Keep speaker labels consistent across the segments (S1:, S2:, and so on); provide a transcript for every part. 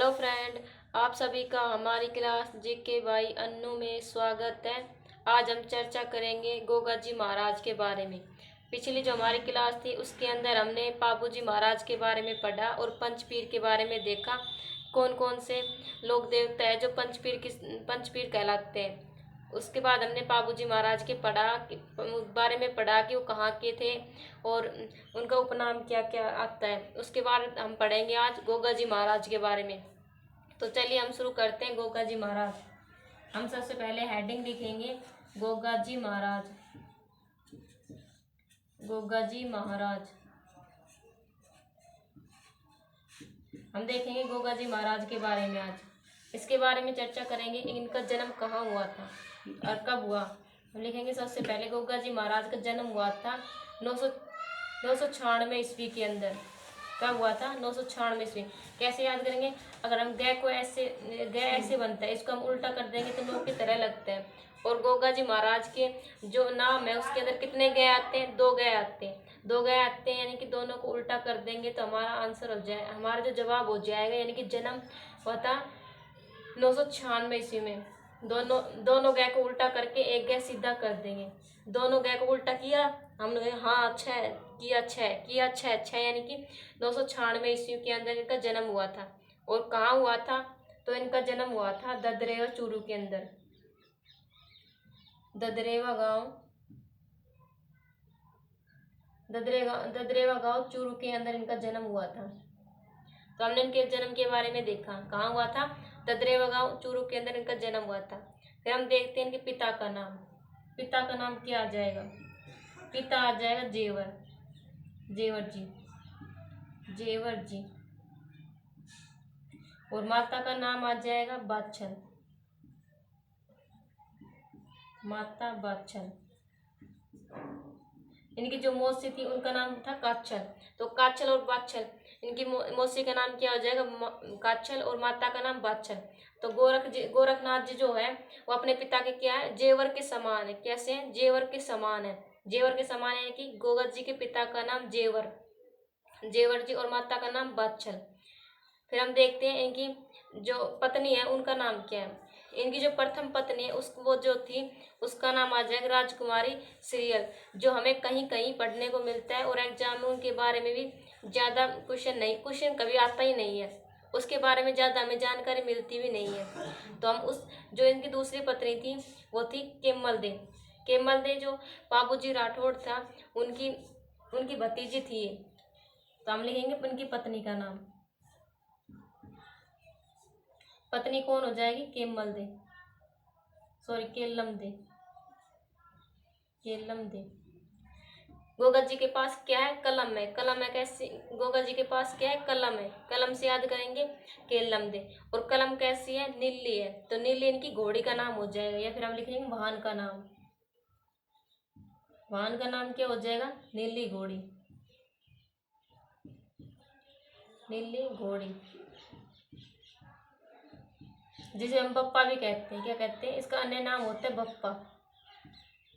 S1: Hello friend, आप सभी का हमारी क्लास जीके बाई अन्नू में स्वागत है। आज हम चर्चा करेंगे गोगा जी महाराज के बारे में। पिछली जो हमारी क्लास थी उसके अंदर हमने पापू जी महाराज के बारे में पढ़ा और पंचपीर के बारे में देखा। कौन कौन से लोग देवता है जो पंचपीर कहलाते हैं। उसके बाद हमने पापू जी महाराज के बारे में पढ़ा कि वो कहाँ के थे और उनका उपनाम क्या क्या आता है। उसके बाद हम पढ़ेंगे आज गोगा जी महाराज के बारे में। तो चलिए हम शुरू करते हैं। गोगा जी महाराज, हम सबसे पहले हेडिंग लिखेंगे गोगा जी महाराज। गोगा जी महाराज हम देखेंगे गोगा जी महाराज के बारे में। आज इसके बारे में चर्चा करेंगे, इनका जन्म कहाँ हुआ था और कब हुआ। हम लिखेंगे सबसे पहले गोगा जी महाराज का जन्म हुआ था 996 ईस्वी के अंदर। कब हुआ था? 996 ईस्वी। कैसे याद करेंगे? अगर हम गै ऐसे बनता है, इसको हम उल्टा कर देंगे तो लोग की तरह लगता है। और गोगा जी महाराज के जो नाम है उसके अंदर कितने गै आते हैं? 2 गै आते हैं। 2 गै आते हैं, यानी कि दोनों को उल्टा कर देंगे तो हमारा आंसर हो जाए, हमारा जो जवाब हो जाएगा। यानी कि जन्म हुआ था 996 ईस्वी में। दोनों गै को उल्टा करके एक गै सीधा कर देंगे। दोनों गै को उल्टा किया हमने, हाँ अच्छा है, किया अच्छा है, यानी कि 996 ईस्वी के अंदर इनका जन्म हुआ था। और कहाँ हुआ था? तो इनका जन्म हुआ था ददरेवा चूरू के अंदर। ददरेवा गांव चूरू के अंदर इनका जन्म हुआ था। तो हमने इनके जन्म के बारे में देखा, कहाँ हुआ था? ददरेवा गांव चूरू के अंदर इनका जन्म हुआ था। फिर हम देखते हैं इनके पिता का नाम। पिता का नाम क्या आ जाएगा? पिता आ जाएगा जेवर जी। और माता का नाम आ जाएगा माता बाछल। इनकी जो मौसी थी उनका नाम था काछल। तो काछल और बाछल, इनकी मौसी का नाम क्या हो जाएगा? काछल, और माता का नाम बाछल। तो गोरखनाथ जी जो है वो अपने पिता के क्या है? जेवर के समान है। कैसे हैं? जेवर के समान है। जेवर के समान है कि गोगा जी के पिता का नाम जेवर जी और माता का नाम बाछल। फिर हम देखते हैं इनकी जो पत्नी है उनका नाम क्या है। इनकी जो प्रथम पत्नी है वो जो थी उसका नाम आ जाएगा राजकुमारी सीरियल, जो हमें कहीं कहीं पढ़ने को मिलता है और एग्जाम में उनके बारे में भी ज़्यादा क्वेश्चन कभी आता ही नहीं है। उसके बारे में ज़्यादा हमें जानकारी मिलती भी नहीं है। तो हम उस जो इनकी दूसरी पत्नी थी वो थी केमल दे जो बाबूजी राठौड़ था उनकी भतीजी थी। तो हम लिखेंगे उनकी पत्नी का नाम। पत्नी कौन हो जाएगी? केलम दे। गोगा जी के पास क्या है? कलम है। कैसे? गोगा जी के पास क्या है? कलम है। कलम से याद करेंगे केलम दे। और कलम कैसी है? नीली है। तो नीली इनकी घोड़ी का नाम हो जाएगा, या फिर हम लिखेंगे वाहन का नाम। वाहन का नाम क्या हो जाएगा? नीली घोड़ी, जिसे हम बप्पा भी कहते हैं। क्या कहते हैं? इसका अन्य नाम होता है बप्पा।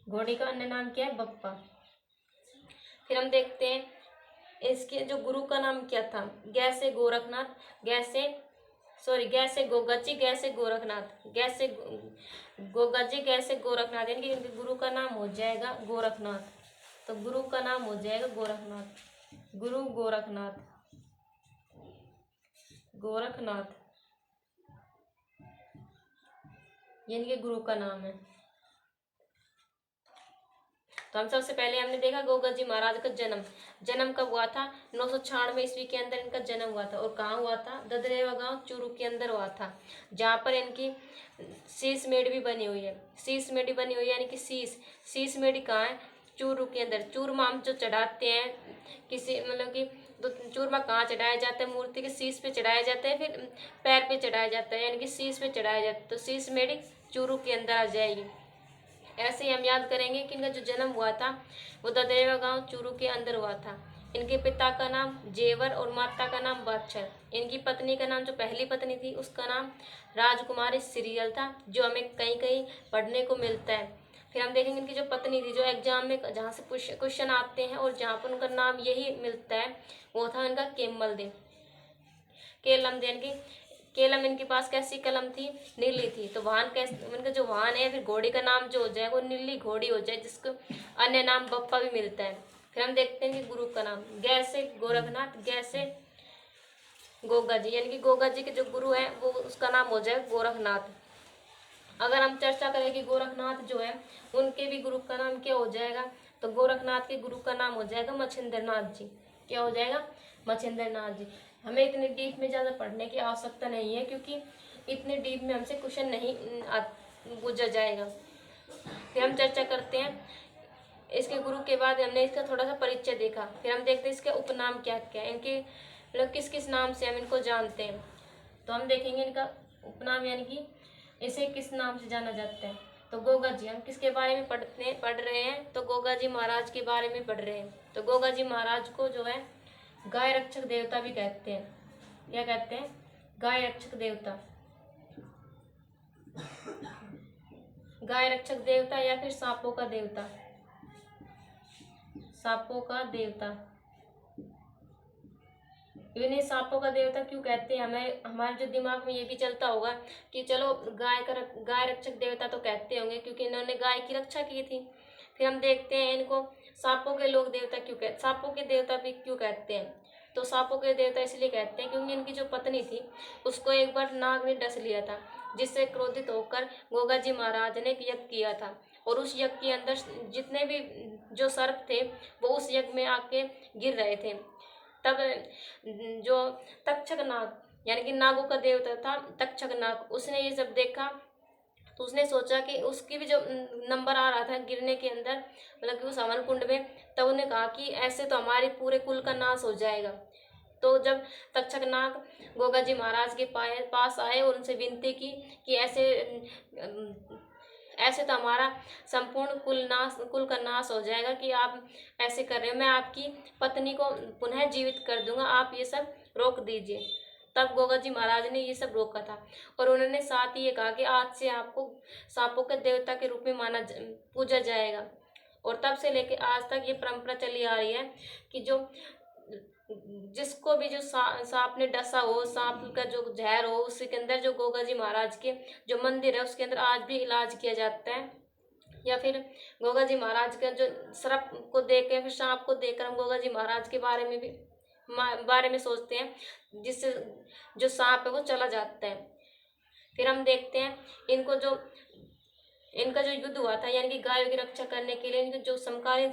S1: घोड़ी का अन्य नाम क्या है? बप्पा। फिर हम देखते हैं इसके जो गुरु का नाम क्या था? गै से गोगा जी, गै से गोरखनाथ, यानी कि इनके गुरु का नाम हो जाएगा गोरखनाथ। तो गुरु का नाम हो जाएगा गुरु गोरखनाथ, ये इनके गुरु का नाम है। तो हम सबसे पहले हमने देखा गोगा जी महाराज का जन्म कब हुआ था? 996 ईस्वी के अंदर इनका जन्म हुआ था। और कहाँ हुआ था? ददरेवा गांव चूरू के अंदर हुआ था, जहाँ पर इनकी शीश मेढ़ भी बनी हुई है। यानी कि शीश मेढ़ कहाँ है? चूरू के अंदर। चूरमा हम जो चढ़ाते हैं किसी मतलब कि तो चूरमा कहाँ चढ़ाया जाता है? मूर्ति के शीश पे चढ़ाया जाता है, फिर पैर पे चढ़ाया जाता है, यानी कि शीश पे चढ़ाया जाता है। तो शीश मेढ़ चूरू के अंदर आ जाएगी। ऐसे ही हम याद करेंगे कि इनका जो जन्म हुआ था वो ददरेवा गांव चूरू के अंदर हुआ था। इनके पिता का नाम जेवर और माता का नाम बाछल। इनकी पत्नी का नाम, जो पहली पत्नी थी उसका नाम राजकुमारी सीरियल था, जो हमें कहीं कहीं पढ़ने को मिलता है। फिर हम देखेंगे इनकी जो पत्नी थी, जो एग्जाम में जहाँ से क्वेश्चन आते हैं और जहाँ पर उनका नाम यही मिलता है, वो था इनका केलम दे। यानी कि केलम इनके पास कैसी कलम थी, नीली थी। तो वाहन कैसे, इनका जो वाहन है फिर घोड़ी का नाम जो हो जाए वो नीली घोड़ी हो जाए, जिसको अन्य नाम बप्पा भी मिलता है। फिर हम देखते हैं कि गुरु का नाम, गै से गोरखनाथ, गै से गोगा जी, यानी कि गोगा जी के जो गुरु है वो उसका नाम हो जाए गोरखनाथ। अगर हम चर्चा करें कि गोरखनाथ जो है उनके भी गुरु का नाम क्या हो जाएगा, तो गोरखनाथ के गुरु का नाम हो जाएगा मच्छिंद्रनाथ जी। क्या हो जाएगा, मच्छिंद्रनाथ जी। हमें इतने डीप में ज़्यादा पढ़ने की आवश्यकता नहीं है, क्योंकि इतने डीप में हमसे क्वेश्चन नहीं पूछा जाएगा। फिर हम चर्चा करते हैं इसके गुरु के बाद हमने इसका थोड़ा सा परिचय देखा। फिर हम देखते हैं इसके उपनाम क्या क्या है, इनके मतलब किस किस नाम से हम इनको जानते हैं। तो हम देखेंगे इनका उपनाम, यानी कि इसे किस नाम से जाना जाता है। तो गोगा जी, हम किसके बारे में पढ़ रहे हैं, तो गोगा जी महाराज के बारे में पढ़ रहे हैं। तो गोगा जी महाराज को जो है गाय रक्षक देवता भी कहते हैं। क्या कहते हैं, गाय रक्षक देवता, गाय रक्षक देवता या फिर सांपों का देवता, सांपों का देवता। इन्हें सांपों का देवता क्यों कहते हैं, हमें हमारे जो दिमाग में ये भी चलता होगा कि चलो गाय रक्षक देवता तो कहते होंगे क्योंकि इन्होंने गाय की रक्षा की थी। फिर हम देखते हैं इनको सांपों के लोग देवता क्यों कहते, सांपों के देवता भी क्यों कहते हैं। तो सांपों के देवता इसलिए कहते हैं क्योंकि इनकी जो पत्नी थी उसको एक बार नाग ने डस लिया था, जिससे क्रोधित होकर गोगा जी महाराज ने एक यज्ञ किया था। और उस यज्ञ के अंदर जितने भी जो सर्प थे वो उस यज्ञ में आके गिर रहे थे। तब जो तक्षक नाग यानी कि नागों का देवता था तक्षक नाग, उसने ये सब देखा तो उसने सोचा कि उसकी भी जो नंबर आ रहा था गिरने के अंदर, मतलब कि उस हवन कुंड में, तब उन्हें कहा कि ऐसे तो हमारे पूरे कुल का नाश हो जाएगा। तो जब तक्षक नाग गोगा जी महाराज के पास आए और उनसे विनती की कि ऐसे तो हमारा संपूर्ण कुल का नाश हो जाएगा कि आप ऐसे कर रहे हो, मैं आपकी पत्नी को पुनः जीवित कर दूंगा, आप ये सब रोक दीजिए। तब गोगा जी महाराज ने ये सब रोका था और उन्होंने साथ ही ये कहा कि आज से आपको सांपों के देवता के रूप में पूजा जाएगा। और तब से लेके आज तक ये परंपरा चली आ रही है कि जो जिसको भी जो सांप ने डसा हो, सांप का जो जहर हो, उसके अंदर जो गोगा जी महाराज के जो मंदिर है उसके अंदर आज भी इलाज किया जाता है। या फिर गोगा जी महाराज का जो सर्प को देख के फिर सांप को देखकर हम गोगा जी महाराज के बारे में सोचते हैं, जिससे जो सांप है वो चला जाता है। फिर हम देखते हैं इनका जो युद्ध हुआ था, यानी कि गायों की रक्षा करने के लिए इनके जो समकालीन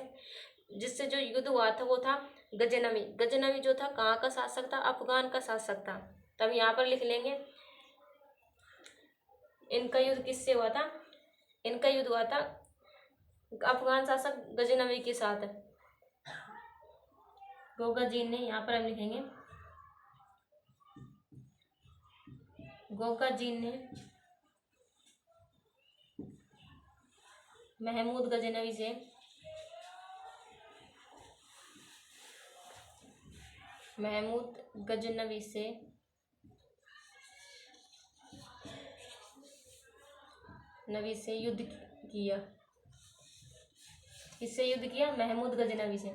S1: जिससे जो युद्ध हुआ था वो था गजनवी। गजनवी जो था कहाँ का शासक था, अफगान का शासक था। तब यहाँ पर लिख लेंगे इनका युद्ध किससे हुआ था, इनका युद्ध हुआ था अफगान शासक गजनवी के साथ। गोगा जी ने, यहाँ पर हम लिखेंगे गोगा जी ने महमूद गजनवी से युद्ध किया। किससे युद्ध किया, महमूद गजनवी से।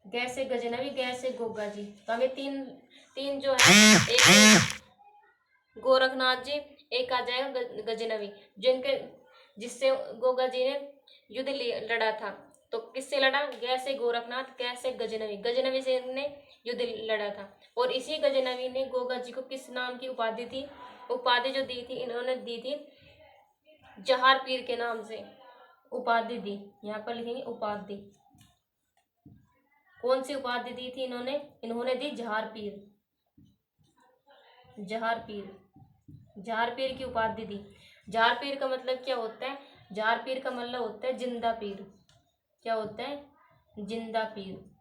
S1: गैसे गजनवी, गैसे गोगा जी। तो हमें तीन जो है, एक गोरखनाथ जी, एक आ जाएगा गजनवी, जिससे गोगा जी ने युद्ध लड़ा था। तो किससे लड़ा, गैसे गोरखनाथ, कैसे गजनवी, गजनवी से इन्होंने युद्ध लड़ा था। और इसी गजनवी ने गोगा जी को किस नाम की उपाधि थी, उपाधि जो दी थी इन्होंने दी थी जहार पीर के नाम से उपाधि दी। यहाँ पर लिखेंगे उपाधि, कौन सी उपाधि दी थी इन्होंने दी जहार पीर, जहार पीर की उपाधि दी। जहार पीर का मतलब क्या होता है, जहार पीर का मतलब होता है जिंदा पीर। क्या होता है, जिंदा पीर।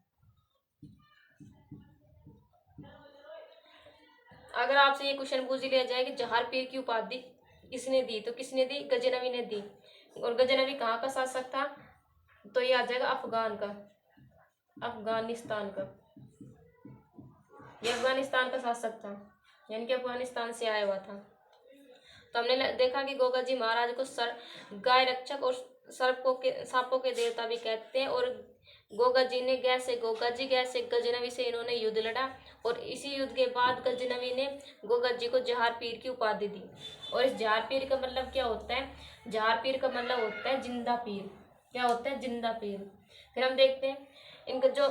S1: अगर आपसे ये क्वेश्चन पूछ लिया जाए कि जहार पीर की उपाधि किसने दी, तो किसने दी, गजनवी ने दी। और गजनवी कहाँ का शासक था, तो ये आ जाएगा अफगानिस्तान का। ये अफगानिस्तान का शासक था, यानी कि अफगानिस्तान से आया हुआ था। तो हमने देखा कि गोगा जी महाराज को गाय रक्षक और सांपों के देवता भी कहते हैं, और गोगा जी गए से गजनवी से इन्होंने युद्ध लड़ा और इसी युद्ध के बाद गजनवी ने गोगा जी को जहार पीर की उपाधि दी। और इस जहार पीर का मतलब क्या होता है? जहार पीर का मतलब होता है जिंदा पीर। क्या होता है? जिंदा पीर। फिर हम देखते हैं इनका जो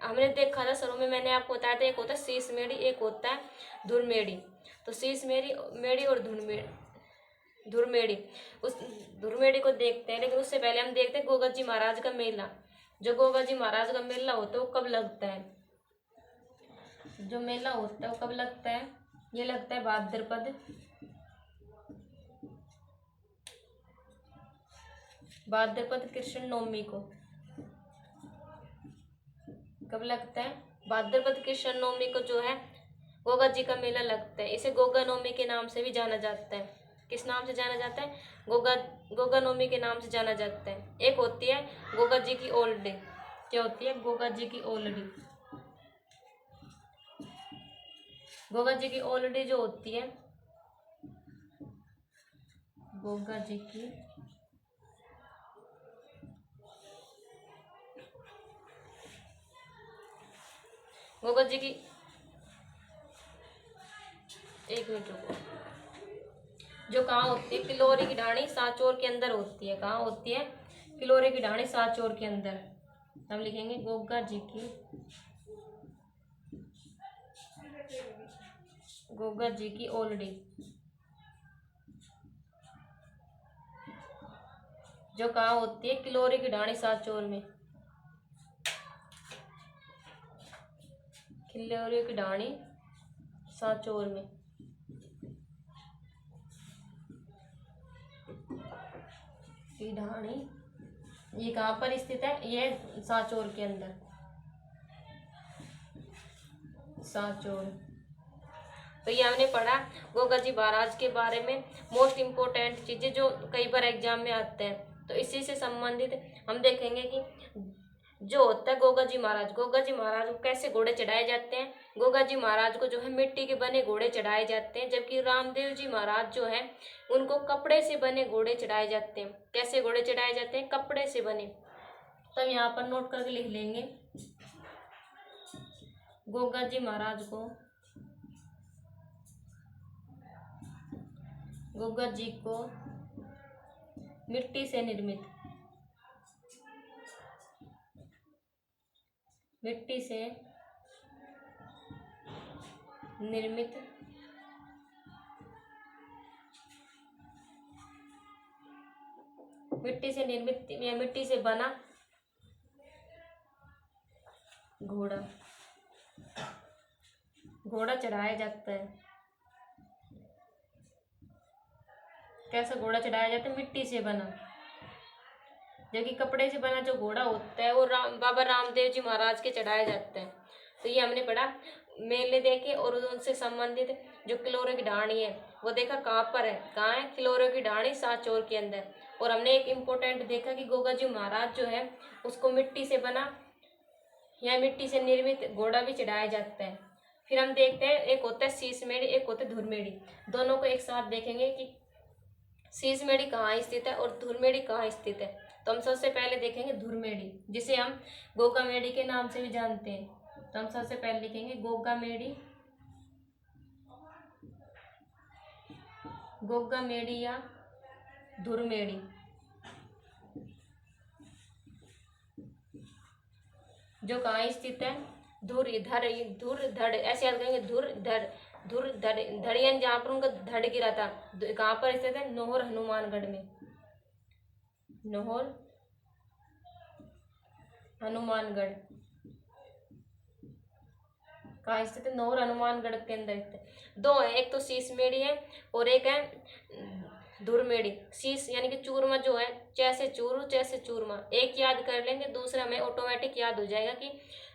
S1: हमने देखा था शुरू में, मैंने आपको बताया था, एक होता है शीश मेढ़ी, एक होता है धुरमेढ़ी। तो शीश मेढ़ी मेढ़ी और धुरमेढ़ी, उस धुरमेढ़ी को देखते हैं। लेकिन उससे पहले हम देखते हैं गोगा जी महाराज का मेला। जो गोगा जी महाराज का मेला होता है वो कब लगता है? जो मेला होता है वो कब लगता है? ये लगता है भाद्रपद कृष्ण नवमी को। कब लगता है? भाद्रपद कृष्ण नवमी को जो है गोगा जी का मेला लगता है। इसे गोगा नवमी के नाम से भी जाना जाता है। किस नाम से जाना जाता है? गोगा नवमी के नाम से जाना जाता है। एक होती है गोगा जी की ओल्डी। क्या होती है? गोगा जी की ओल्डी। गोगा जी की ओल्डी जो होती है, गोगा जी की गोगा जी की एक मिनट रुको। जो कहाँ होती है? किलोरी की ढाणी सांचौर के अंदर होती है। कहाँ होती है? किलोरी की ढाणी सांचौर के अंदर। हम लिखेंगे गोगा जी की ओल्डी, जो कहाँ होती है? किलोरी की ढाणी सांचौर में। किलोरी की ढाणी सांचौर में। की ढाणी ये कहाँ पर स्थित है? ये सांचौर के अंदर। सांचौर। तो ये हमने पढ़ा गोगा जी महाराज के बारे में, मोस्ट इम्पोर्टेंट चीजें जो कई बार एग्जाम में आते हैं। तो इसी से संबंधित हम देखेंगे कि जो होता है गोगा जी महाराज को कैसे घोड़े चढ़ाए जाते हैं। गोगा जी महाराज को जो है मिट्टी के बने घोड़े चढ़ाए जाते हैं, जबकि रामदेव जी महाराज जो है उनको कपड़े से बने घोड़े चढ़ाए जाते हैं। कैसे घोड़े चढ़ाए जाते हैं? कपड़े से बने। तो हम यहाँ पर नोट करके लिख लेंगे, गोगा जी महाराज को मिट्टी से निर्मित मिट्टी से निर्मित या मिट्टी से बना घोड़ा चढ़ाया जाता है। कैसा घोड़ा चढ़ाया जाता है? मिट्टी से बना। जबकि कपड़े से बना जो घोड़ा होता है वो बाबा रामदेव जी महाराज के चढ़ाया जाता है। तो ये हमने पढ़ा। मेले देखे और उनसे संबंधित जो किलोरे की ढाणी है वो देखा कहाँ पर है? कहाँ है? किलोरे की ढाणी सांचौर के अंदर। और हमने एक इम्पोर्टेंट देखा कि गोगा जी महाराज जो है उसको मिट्टी से बना या मिट्टी से निर्मित घोड़ा भी चढ़ाया जाता है। फिर हम देखते हैं एक होता है शीश मेढ़ी, एक होता है धुरमेढ़ी। दोनों को एक साथ देखेंगे कि शीश मेढ़ी कहाँ स्थित है और धुरमेढ़ी कहाँ स्थित है। तो हम सबसे पहले देखेंगे धुरमेढ़ी, जिसे हम गोगा मेढ़ी के नाम से भी जानते हैं। तो हम सबसे पहले लिखेंगे गोगा मेढ़ी या धुरमेढ़ी। जो कहाँ स्थित है? धुर धड़ ऐसे याद करेंगे, धुर धड़ धड़ियन, जहाँ पर उनका धड़ गिरा था कहाँ पर स्थित है? नोहर हनुमानगढ़ में। नोहर हनुमानगढ़ कहाँ स्थित है? नोहर हनुमानगढ़ के अंदर स्थित। दो है, एक तो शीश मेढ़ी है और एक है धुरमेढ़ी। शीश यानी कि चूरमा जो है, जैसे चूरू जैसे चूरमा, एक याद कर लेंगे, दूसरा हमें ऑटोमेटिक याद हो जाएगा कि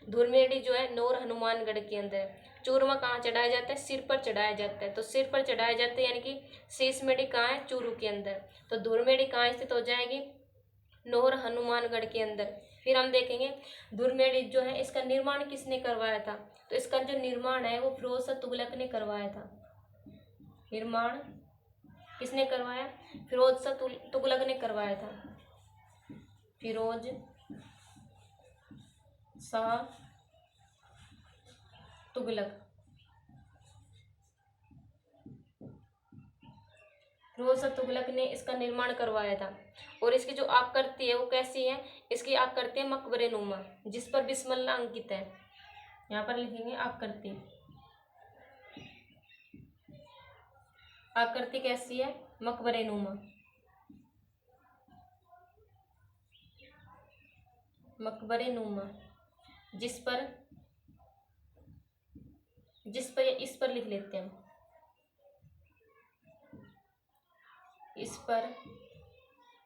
S1: धुरमेढ़ी जो है नोहर हनुमानगढ़ के अंदर है। चूरमा कहाँ चढ़ाया जाता है? सिर पर चढ़ाया जाता है। तो सिर पर चढ़ाया जाता है यानी कि शीश मेढ़ी कहाँ है? चूरू के अंदर। तो धुरमेढ़ी कहाँ स्थित हो जाएगी? नोहर हनुमानगढ़ के अंदर। फिर हम देखेंगे धुरमेढ़ी जो है इसका निर्माण किसने करवाया था? तो इसका जो निर्माण है वो फिरोज शाह तुगलक ने करवाया था। निर्माण किसने करवाया? फिरोज शाह तुगलक ने करवाया था। फिरोज शाह तुगलक। फिरोज शाह तुगलक ने इसका निर्माण करवाया था। और इसकी जो आकृति है वो कैसी है, इसकी आकृति है मकबरे नुमा, जिस पर बिस्मिल्लाह अंकित है। यहाँ पर लिखेंगे आकृति। आकृति कैसी है, मकबरे नुमा। मकबरे नुमा, जिस पर इस पर लिख लेते हैं, इस पर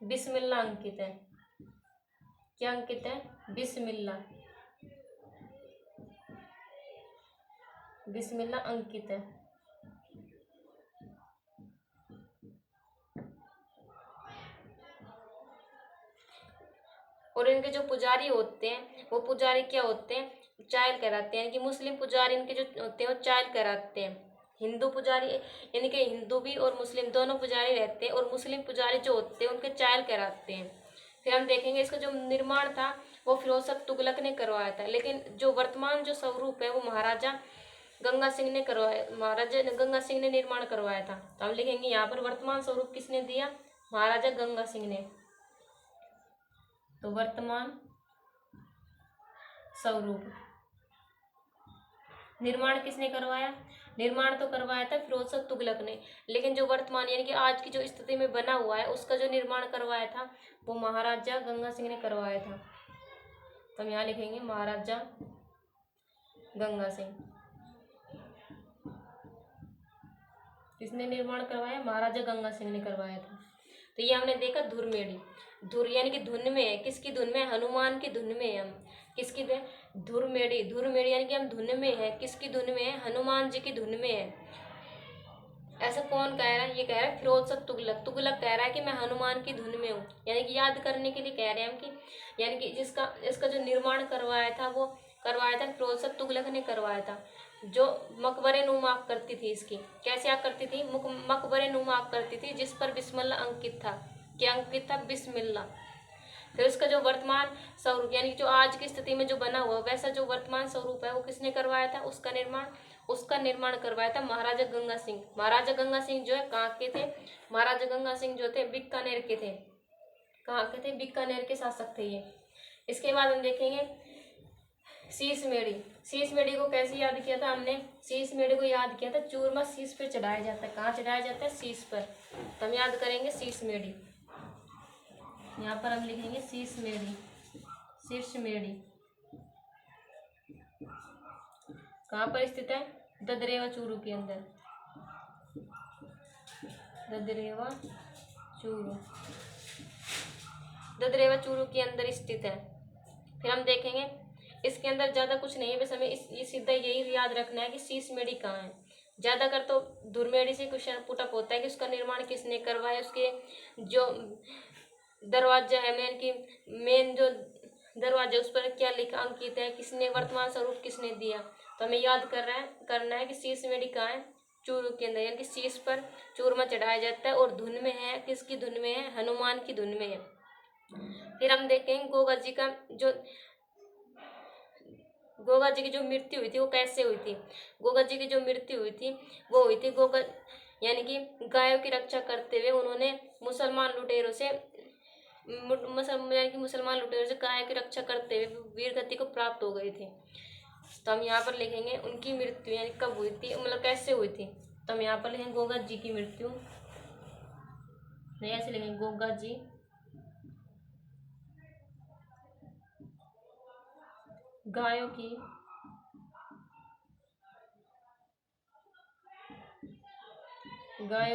S1: बिस्मिल्लाह अंकित है। क्या अंकित है, बिस्मिल्लाह। बिस्मिल्लाह अंकित है। और इनके जो पुजारी होते हैं वो पुजारी क्या होते हैं, चायल कहलाते हैं। कि मुस्लिम पुजारी इनके जो होते हैं वो चायल कहलाते हैं। हिंदू पुजारी यानी कि हिंदू भी और मुस्लिम दोनों पुजारी रहते हैं, और मुस्लिम पुजारी जो होते हैं उनके चायल कहलाते हैं। फिर हम देखेंगे इसका जो निर्माण था वो फिरोज शाह तुगलक ने करवाया था, लेकिन जो वर्तमान जो स्वरूप है वो महाराजा गंगा सिंह ने करवाया। महाराजा गंगा सिंह ने निर्माण करवाया था। तो हम लिखेंगे यहाँ पर वर्तमान स्वरूप किसने दिया, महाराजा गंगा सिंह ने। तो वर्तमान स्वरूप निर्माण किसने करवाया, निर्माण तो करवाया था फिरोज शाह तुगलक ने, लेकिन जो वर्तमान यानी कि आज की जो स्थिति में बना हुआ है उसका जो निर्माण करवाया था वो महाराजा गंगा सिंह ने करवाया था। तो हम यहाँ लिखेंगे महाराजा गंगा सिंह। किसने निर्माण करवाया, महाराजा गंगा सिंह ने करवाया था। तो ये हमने देखा धुरमेड़ी। धुर यानी कि धुन में है, किसकी धुन में, हनुमान की धुन में है हम। किसकी धुन, धुरमेड़ी। धुरमेड़ी यानी कि हम धुन में है, किसकी धुन में है, हनुमान जी की धुन में है। ऐसा कौन कह रहा है, ये कह रहा है फिरोज शाह तुगलक। तुगलक कह रहा है कि मैं हनुमान की धुन में हूँ, यानी कि याद करने के लिए कह रहे हैं हम कि यानी कि इसका जो निर्माण करवाया था वो करवाया था फिरोज शाह तुगलक ने करवाया था। जो मकबरे नुमा आकृति थी इसकी, कैसे आकृति थी, मकबरे नुमा आकृति थी, जिस पर बिस्मिल्लाह अंकित था। क्या अंकित था, बिस्मिल्लाह। फिर उसका जो वर्तमान स्वरूप यानी जो आज की स्थिति में जो बना हुआ वैसा जो वर्तमान स्वरूप है वो किसने करवाया था, उसका निर्माण करवाया था महाराजा गंगा सिंह। महाराजा गंगा सिंह जो है कहाँ के थे, महाराजा गंगा सिंह जो थे बीकानेर के थे। कहाँ के थे, बीकानेर के शासक थे ये। इसके बाद हम देखेंगे शीश मेढ़ी। शीश मेढ़ी को कैसे याद किया था हमने, शीश मेढ़ी को याद किया था चूरमा शीश पर चढ़ाया जाता है। कहाँ चढ़ाया जाता है, शीश पर। तो हम याद करेंगे शीश मेढ़ी। यहाँ पर हम लिखेंगे शीश मेढ़ी। शीर्ष मेढ़ी कहाँ पर स्थित है, ददरेवा चूरू के अंदर। ददरेवा चूरू, ददरेवा चूरू के अंदर स्थित है। फिर हम देखेंगे इसके अंदर ज्यादा कुछ नहीं है, बस हमें ये सीधा यही याद रखना है कि शीश मेढ़ी कहाँ है। ज्यादातर तो धुरमेढ़ी से क्वेश्चन पुटअप होता है कि उसका निर्माण किसने करवाया, उसके जो दरवाजा है मेन जो दरवाजा उस पर क्या लिखा अंकित है, किसने वर्तमान स्वरूप किसने दिया। तो हमें याद करना है कि शीश मेढ़ी कहाँ है, चूरू के अंदर, यानी कि शीश पर चूरमा चढ़ाया जाता है। और धुन में है, किसकी धुन में है, हनुमान की धुन में है। फिर हम देखेंगे गोगा जी की जो मृत्यु हुई थी वो कैसे हुई थी। गोगा जी की जो मृत्यु हुई थी वो हुई थी गोगा यानी कि गायों की रक्षा करते हुए उन्होंने मुसलमान लुटेरों से गाय की रक्षा करते हुए वीर गति को प्राप्त हो गए थे। तो हम यहाँ पर लिखेंगे उनकी मृत्यु यानी कब हुई थी, मतलब कैसे हुई थी। तो हम यहाँ पर लिखेंगे गोगा जी की मृत्यु, नहीं ऐसे लिखेंगे गोगा जी गायों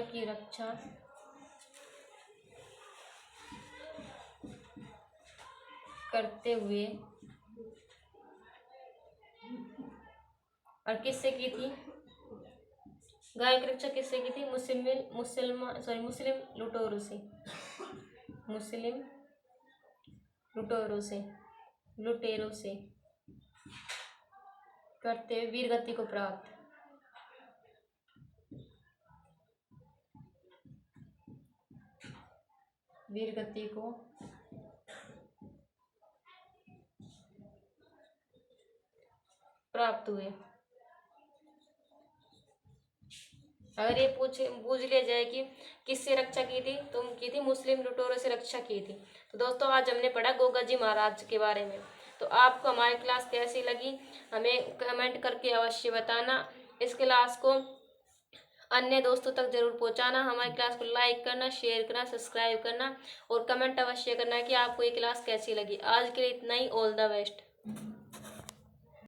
S1: की रक्षा करते हुए, और किससे की थी, गाय की रक्षा किससे की थी, मुस्लिम लुटेरों से करते हुए वीर गति को प्राप्त। वीर गति को हुए। अगर ये पूछ लिया जाए कि किससे रक्षा की थी, तो की थी मुस्लिम लुटेरों से रक्षा की थी। तो दोस्तों आज हमने पढ़ा गोगा जी महाराज के बारे में। तो आपको हमारी क्लास कैसी लगी हमें कमेंट करके अवश्य बताना। इस क्लास को अन्य दोस्तों तक जरूर पहुंचाना। हमारी क्लास को लाइक करना, शेयर करना, सब्सक्राइब करना और कमेंट अवश्य करना कि आपको ये क्लास कैसी लगी। आज के लिए इतना ही। All the best.